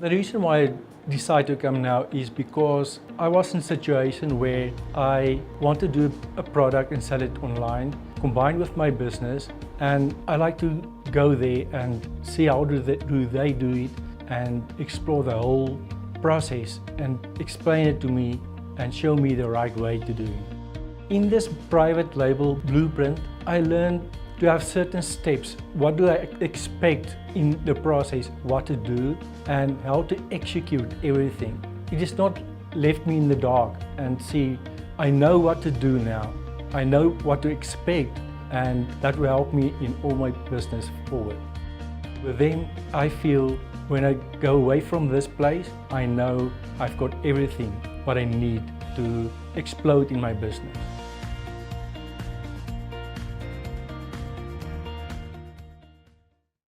The reason why I decided to come now is because I was in a situation where I want to do a product and sell it online, combined with my business, and I like to go there and see how do they do it and explore the whole process and explain it to me and show me the right way to do it. In this private label blueprint, I learned to have certain steps. What do I expect in the process, what to do, and how to execute everything. It is not left me in the dark and see, I know what to do now. I know what to expect, and that will help me in all my business forward. But then I feel when I go away from this place, I know I've got everything what I need to explode in my business.